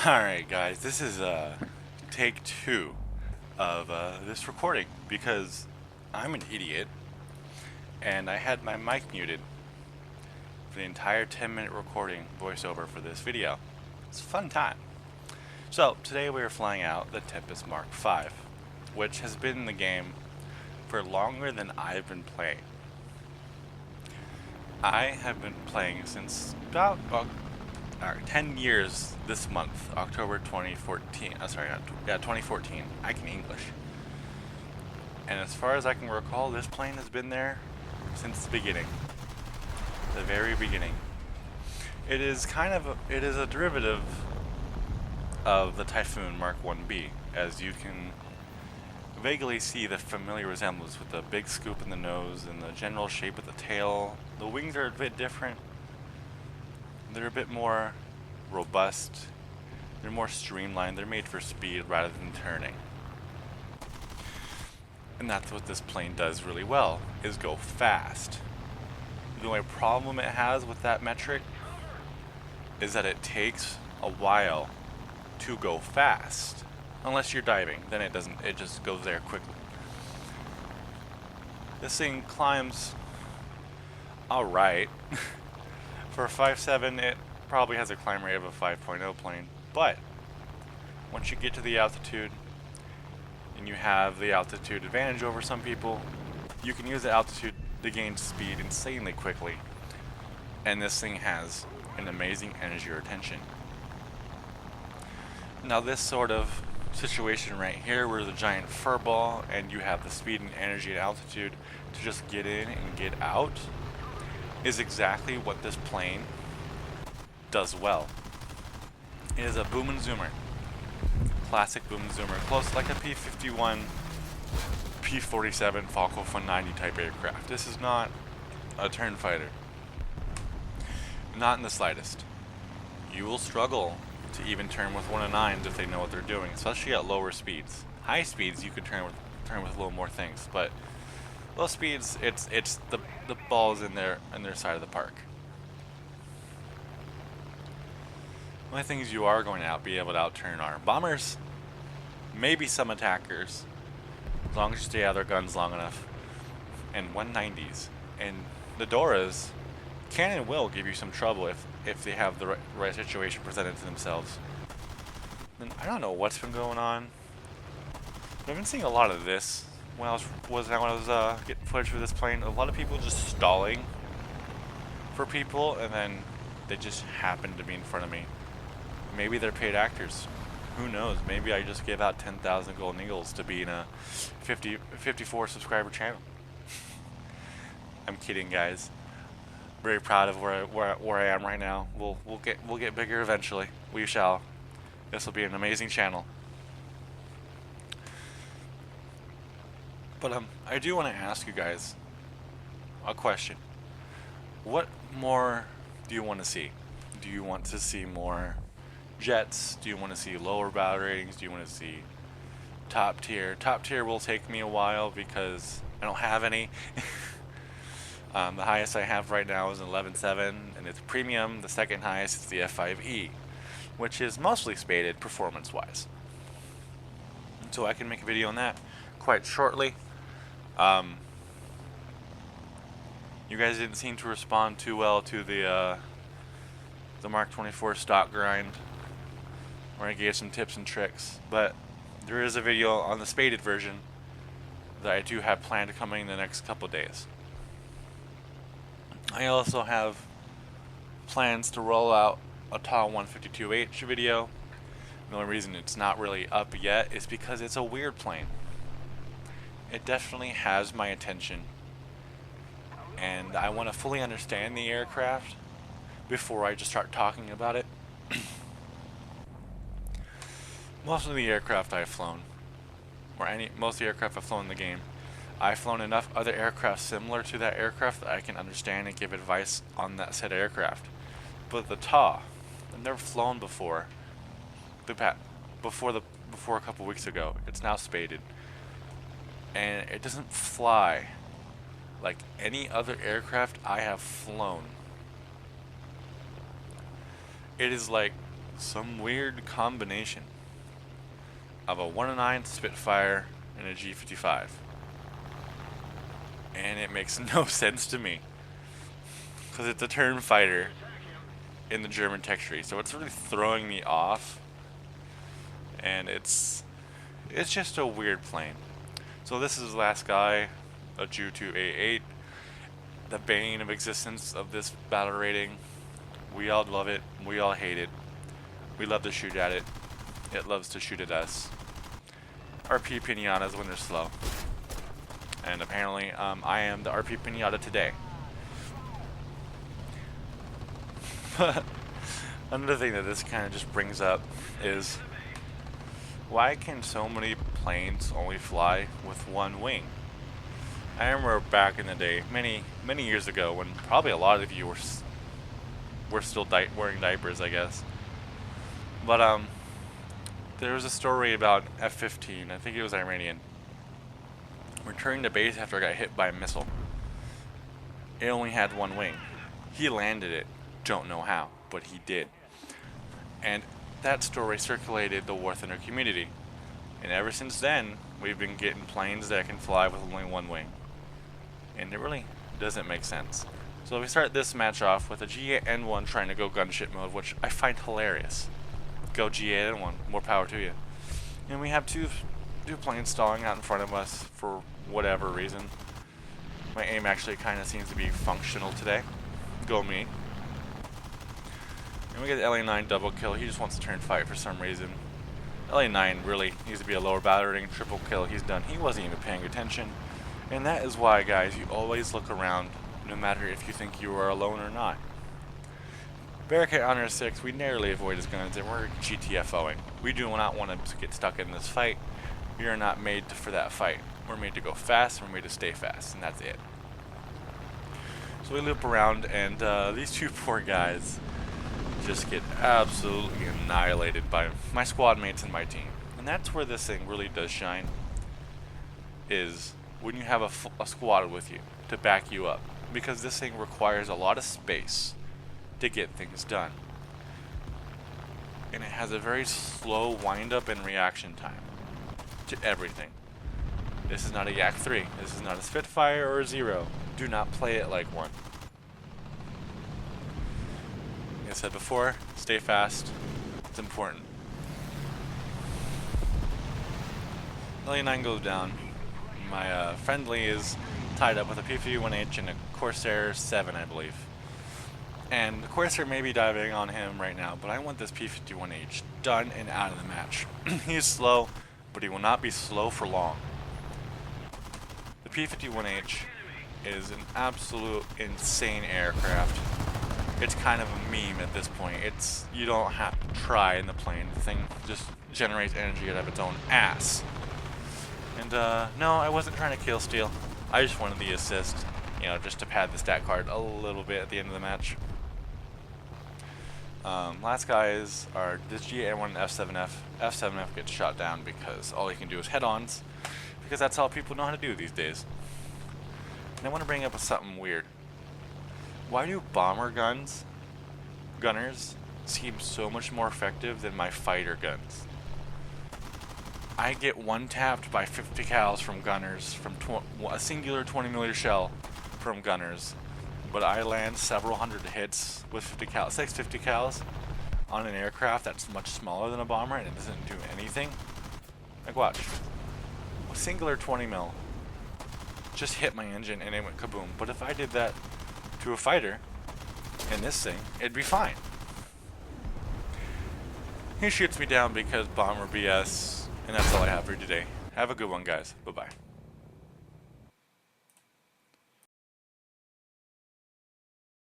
Alright guys, this is take two of this recording because I'm an idiot and I had my mic muted for the entire 10-minute recording voiceover for this video. It's a fun time. So today we are flying out the Tempest Mk V, which has been in the game for longer than I've been playing. I have been playing since about 10 years this month, October 2014. 2014. I can English. And as far as I can recall, this plane has been there since the beginning. The very beginning. It is a derivative of the Typhoon Mark 1B, as you can vaguely see the familiar resemblance with the big scoop in the nose and the general shape of the tail. The wings are a bit different. They're a bit more robust. They're more streamlined. They're made for speed rather than turning. And that's what this plane does really well, is go fast. The only problem it has with that metric is that it takes a while to go fast. Unless you're diving, then it just goes there quickly. This thing climbs alright. For a 5.7, it probably has a climb rate of a 5.0 plane, but once you get to the altitude and you have the altitude advantage over some people, you can use the altitude to gain speed insanely quickly, and this thing has an amazing energy retention. Now this sort of situation right here, where the giant fur ball and you have the speed and energy and altitude to just get in and get out, is exactly what this plane does well. It is a boom and zoomer. Classic boom and zoomer. Close like a P-51, P-47, Falco 190 type aircraft. This is not a turn fighter. Not in the slightest. You will struggle to even turn with 109s if they know what they're doing, especially at lower speeds. High speeds you could turn with a little more things, but low speeds, it's the balls in their side of the park. The only things you are going to be able to outturn are bombers, maybe some attackers, as long as you stay out of their guns long enough, and 190s. And the Doras can and will give you some trouble if they have the right situation presented to themselves. And I don't know what's been going on. I've been seeing a lot of this when I was getting footage for this plane. A lot of people just stalling for people, and then they just happen to be in front of me. Maybe they're paid actors. Who knows? Maybe I just gave out 10,000 golden eagles to be in a 54 subscriber channel. I'm kidding, guys. Very proud of where I am right now. We'll get bigger eventually. We shall. This will be an amazing channel. But I do want to ask you guys a question. What more do you want to see? Do you want to see more jets? Do you want to see lower battle ratings? Do you want to see top tier? Top tier will take me a while because I don't have any. The highest I have right now is an 11.7, and it's premium. The second highest is the F5E, which is mostly spaded performance-wise. So I can make a video on that quite shortly. You guys didn't seem to respond too well to the Mark 24 stock grind, where I gave some tips and tricks, but there is a video on the spaded version that I do have planned coming in the next couple days. I also have plans to roll out a TAW 152H video. The only reason it's not really up yet is because it's a weird plane. It definitely has my attention, and I want to fully understand the aircraft before I just start talking about it. Most of the aircraft I've flown, most of the aircraft I've flown in the game, I've flown enough other aircraft similar to that aircraft that I can understand and give advice on that said aircraft. But the TAW, I've never flown before. Before a couple weeks ago. It's now spaded, and it doesn't fly like any other aircraft I have flown. It is like some weird combination of a 109 Spitfire and a G55. And it makes no sense to me. Because it's a turn fighter in the German tech tree. So it's really throwing me off. And it's just a weird plane. So this is the last guy, a Ju-2A8. The bane of existence of this battle rating. We all love it. We all hate it. We love to shoot at it. It loves to shoot at us. RP pinatas when they're slow. And apparently, I am the RP pinata today. Another thing that this kind of just brings up is, why can so many planes only fly with one wing? I remember back in the day, many years ago, when probably a lot of you were still wearing diapers, I guess. But there was a story about F-15, I think it was Iranian, returning to base after it got hit by a missile. It only had one wing. He landed it, don't know how, but he did. And that story circulated the War Thunder community. And ever since then, we've been getting planes that can fly with only one wing. And it really doesn't make sense. So we start this match off with a G8N1 trying to go gunship mode, which I find hilarious. Go G8N1, more power to you. And we have two planes stalling out in front of us for whatever reason. My aim actually kind of seems to be functional today. Go me. And we get the LA9 double kill. He just wants to turn fight for some reason. LA9 really needs to be a lower battle rating, triple kill. He's done. He wasn't even paying attention. And that is why, guys, you always look around, no matter if you think you are alone or not. Barricade Honor 6, we narrowly avoid his guns, and we're GTFOing. We do not want to get stuck in this fight. We are not made for that fight. We're made to go fast, and we're made to stay fast, and that's it. So we loop around, and these two poor guys just get absolutely annihilated by my squad mates and my team. And that's where this thing really does shine, is when you have a squad with you to back you up. Because this thing requires a lot of space to get things done. And it has a very slow wind up and reaction time to everything. This is not a Yak 3. This is not a Spitfire or a Zero. Do not play it like one. Like I said before, stay fast. It's important. LA9 goes down. My friendly is tied up with a P51H and a Corsair 7, I believe. And the Corsair may be diving on him right now, but I want this P51H done and out of the match. He's slow, but he will not be slow for long. The P51H is an absolute insane aircraft. It's kind of a meme at this point. You don't have to try in the plane. The thing just generates energy out of its own ass. And no, I wasn't trying to kill steal. I just wanted the assist, you know, just to pad the stat card a little bit at the end of the match. Last guys are this G8N1 and F7F. F7F gets shot down because all he can do is head-ons, because that's all people know how to do these days. And I want to bring up something weird. Why do bomber gunners seem so much more effective than my fighter guns? I get one tapped by 50 cals from gunners, from a singular 20mm shell from gunners, but I land several hundred hits with 50 cals, 650 cals on an aircraft that's much smaller than a bomber, and it doesn't do anything. Like, watch. A singular 20mm just hit my engine and it went kaboom. But if I did that to a fighter in this thing, it'd be fine. He shoots me down because bomber BS. And that's all I have for you today. Have a good one, guys. Bye-bye.